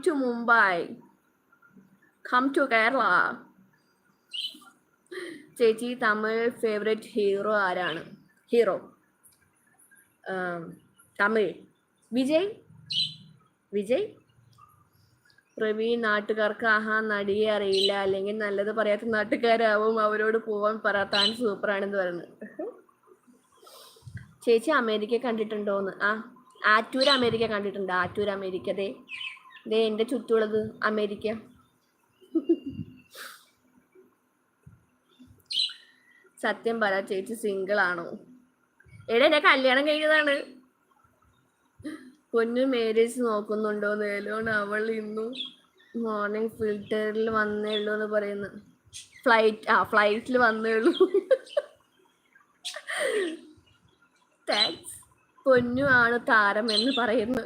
To Mumbai, come to Kerala. ചേച്ചി Tamil favourite hero ആരാണ്? Hero Tamil Vijay. Vijay. Praveen, നാട്ടുകാർക്ക് ആഹാ നടിയെ അറിയില്ല, അല്ലെങ്കിൽ നല്ലത് പറയാത്ത നാട്ടുകാരാവും, അവരോട് പോവാൻ പറ, താൻ സൂപ്പറാണെന്ന് പറയുന്നത്. ചേച്ചി അമേരിക്ക കണ്ടിട്ടുണ്ടോന്ന്? ആറ്റൂർ അമേരിക്ക കണ്ടിട്ടുണ്ട്. ആറ്റൂർ അമേരിക്ക. ദേ എൻ്റെ ചുറ്റുമുള്ളത് അമേരിക്ക. സത്യം പറ ചേച്ചി സിംഗിൾ ആണോ? എന്നെ കല്യാണം കഴിഞ്ഞതാണ്. പൊന്നു മാരേജ് നോക്കുന്നുണ്ടോന്ന്? ഏലോണ് അവൾ ഇന്നു മോർണിംഗ് ഫിൽറ്ററിൽ വന്നേ ഉള്ളൂ എന്ന് പറയുന്നു. ഫ്ലൈറ്റിൽ വന്നേ ഉള്ളൂ. താങ്ക്സ്. പൊന്നു ആണ് താരം എന്ന് പറയുന്നു.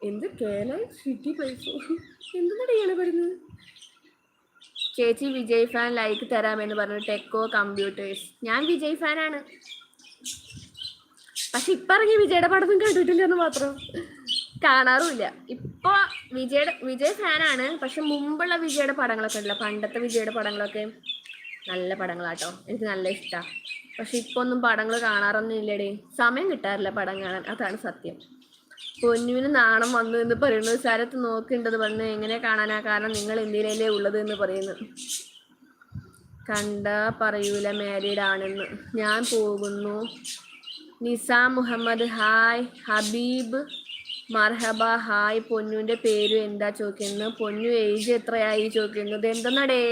എന്ത് കേരള സിറ്റി പ്ലേസോ എന്താണ് ഇയാളെ പറയുന്നത്? ചേച്ചി വിജയ് ഫാൻ, ലൈക്ക് തരാമെന്ന് പറഞ്ഞു. ടെക്കോ കമ്പ്യൂട്ടേഴ്സ്. ഞാൻ വിജയ് ഫാനാണ്, പക്ഷെ ഇപ്പൊ ഇറങ്ങിയ വിജയുടെ പടമൊന്നും കണ്ടിട്ടില്ലെന്ന് മാത്രം. കാണാറുമില്ല. ഇപ്പൊ വിജയ് ഫാനാണ്, പക്ഷെ മുമ്പുള്ള വിജയുടെ പടങ്ങളൊക്കെ ഉണ്ടല്ലോ, പണ്ടത്തെ വിജയുടെ പടങ്ങളൊക്കെ നല്ല പടങ്ങളാട്ടോ, എനിക്ക് നല്ല ഇഷ്ടമാണ്. പക്ഷെ ഇപ്പൊ ഒന്നും പടങ്ങൾ കാണാറൊന്നും ഇല്ലടേ, സമയം കിട്ടാറില്ല പടം കാണാൻ, അതാണ് സത്യം. പൊന്നുവിന് നാണം വന്നു എന്ന് പറയുന്നു. ശരത്ത് നോക്കിണ്ടെന്ന് പറഞ്ഞു. എങ്ങനെ കാണാനാ, കാരണം നിങ്ങൾ ഇന്ത്യയിലല്ലേ ഉള്ളത് എന്ന് പറയുന്നു. കണ്ട പറയൂല മാരീഡ് ആണെന്ന്. ഞാൻ പോകുന്നു. നിസാം മുഹമ്മദ് ഹായ്. ഹബീബ് മർഹബ ഹായ്. പൊന്നുവിൻ്റെ പേര് എന്താ ചോദിക്കുന്നു. പൊന്നു ഏജ് എത്രയായി ചോദിക്കുന്നത്. എന്തെന്നടേ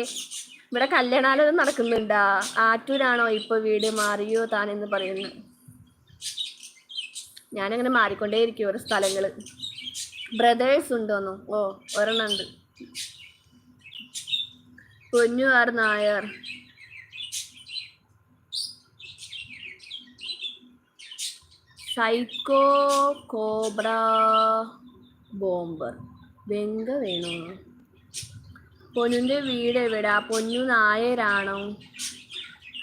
ഇവിടെ കല്യാണാലോചന നടക്കുന്നുണ്ടാ? ആറ്റൂരാണോ ഇപ്പൊ വീട്, മാറിയോ താൻ എന്ന് പറയുന്നു. ഞാനങ്ങനെ മാറിക്കൊണ്ടേയിരിക്കും ഓരോ സ്ഥലങ്ങള്. ബ്രദേഴ്സ് ഉണ്ടോന്നു? ഓ ഒരെണ്ണുണ്ട്. Ponnu R Nair. Psycho cobra bomber. വെങ്ക വേണോ? പൊന്നുവിൻ്റെ വീട് എവിടാ? പൊന്നു നായരാണോ?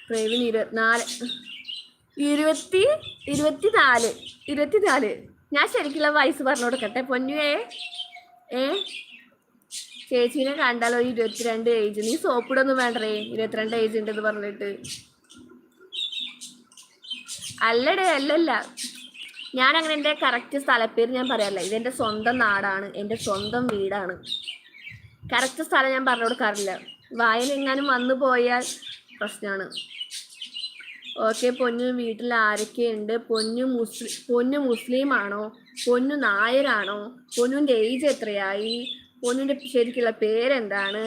പ്രവീൺ 24. ഞാൻ ശരിക്കുള്ള വയസ്സ് പറഞ്ഞു കൊടുക്കട്ടെ പൊന്നുവേ. ചേച്ചീനെ കണ്ടാലോ 22 ഏജ്. നീ സോപ്പിടൊന്നും വേണ്ടേ 22 ഏജ് ഉണ്ടെന്ന് പറഞ്ഞിട്ട്. അല്ലടേ, അല്ലല്ല, ഞാനങ്ങനെ എൻ്റെ കറക്റ്റ് സ്ഥലപ്പേര് ഞാൻ പറയാറില്ല. ഇതെൻ്റെ സ്വന്തം നാടാണ്, എൻ്റെ സ്വന്തം വീടാണ്. കറക്റ്റ് സ്ഥലം ഞാൻ പറഞ്ഞു കൊടുക്കാറില്ല, വായനെങ്ങാനും വന്നു പോയാൽ പ്രശ്നമാണ്. ഓക്കെ. പൊന്നു വീട്ടിൽ ആരൊക്കെയുണ്ട്? പൊന്നു മുസ്ലിം ആണോ? പൊന്നു നായരാണോ? പൊന്നുവിൻ്റെ ഏജ് എത്രയായി? പൊന്നുവിൻ്റെ ശരിക്കുള്ള പേരെന്താണ്?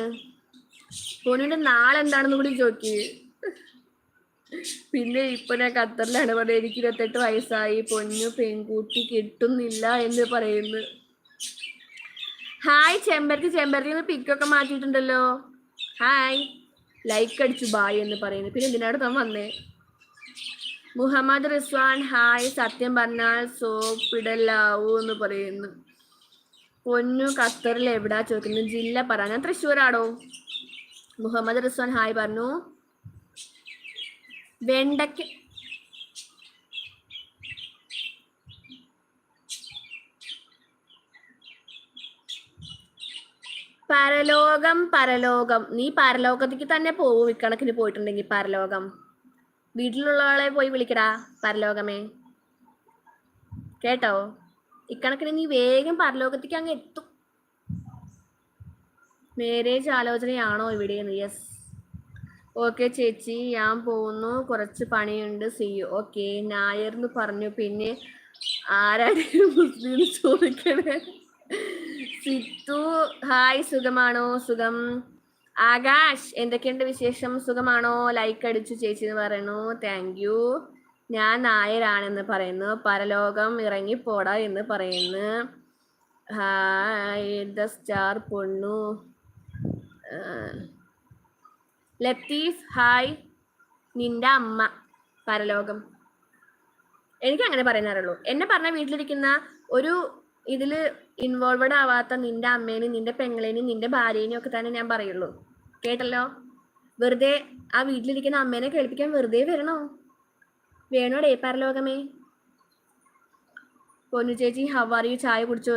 പൊന്നുവിൻ്റെ നാളെന്താണെന്ന് കൂടി ചോദിക്ക്. പിന്നെ ഇപ്പൊ ഞാൻ ഖത്തറിലാണ് പറഞ്ഞത്. എനിക്ക് 28 വയസ്സായി. പൊന്നു പെൺകുട്ടി കിട്ടുന്നില്ല എന്ന് പറയുന്നു. ഹായ് ചെമ്പരത്തി പിക്കൊക്കെ മാറ്റിയിട്ടുണ്ടല്ലോ. ഹായ്. ലൈക്ക് അടിച്ചു ബായ് എന്ന് പറയുന്നു. പിന്നെ എന്തിനാണ് താൻ വന്നേ? മുഹമ്മദ് റിസ്വാൻ ഹായ്. സത്യം പറഞ്ഞാൽ സോപ്പിടലാവൂ എന്ന് പറയുന്നു. പൊന്നു ഖത്തറിൽ എവിടാ ചോദിക്കുന്നു. ജില്ല പറ. ഞാൻ തൃശ്ശൂരാടോ. മുഹമ്മദ് റിസ്വാൻ ഹായ് പറഞ്ഞു. വെണ്ടയ്ക്ക പരലോകം. നീ പരലോകത്തേക്ക് തന്നെ പോവും ഇക്കണക്കിന് പോയിട്ടുണ്ടെങ്കിൽ. പരലോകം വീട്ടിലുള്ള ആളെ പോയി വിളിക്കടാ പരലോകമേ, കേട്ടോ? ഇക്കണക്കിന് നീ വേഗം പരലോകത്തേക്ക് അങ്ങ് എത്തും. മാരേജ് ആലോചനയാണോ ഇവിടെ? യെസ്. ഓക്കെ ചേച്ചി ഞാൻ പോകുന്നു, കുറച്ച് പണിയുണ്ട്. C U. ഓക്കെ. നായർ എന്ന് പറഞ്ഞു. പിന്നെ ആരാണെങ്കിലും മുസ്ലിം ചോദിക്കണേ. സിത്തു ഹായ്. സുഖമാണോ? സുഖം. ആകാശ് എന്തൊക്കെയുണ്ട് വിശേഷം? സുഖമാണോ? ലൈക്ക് അടിച്ചു ചേച്ചി എന്ന് പറയുന്നു. Thank you. ഞാൻ നായരാണെന്ന് പറയുന്നു. പരലോകം ഇറങ്ങിപ്പോടാ എന്ന് പറയുന്നു. ഹായ് ദ സ്റ്റാർ പൊണ്ണു. ലത്തീഫ് ഹായ്. നിന്റെ അമ്മ പരലോകം. എനിക്ക് അങ്ങനെ പറയാറുള്ളൂ. എന്നെ പറഞ്ഞ വീട്ടിലിരിക്കുന്ന ഒരു ഇതില് ഇൻവോൾവഡ് ആവാത്ത നിന്റെ അമ്മേനും നിന്റെ പെങ്ങളേനും നിന്റെ ഭാര്യേനും ഒക്കെ തന്നെ ഞാൻ പറയുള്ളൂ. കേട്ടല്ലോ? വെറുതെ ആ വീട്ടിലിരിക്കുന്ന അമ്മേനെ കേൾപ്പിക്കാൻ വെറുതെ വേണോടേ പരലോകമേ. പൊന്നു ചേച്ചി ഹൗ ആർ യു? ചായ കുടിച്ചോ?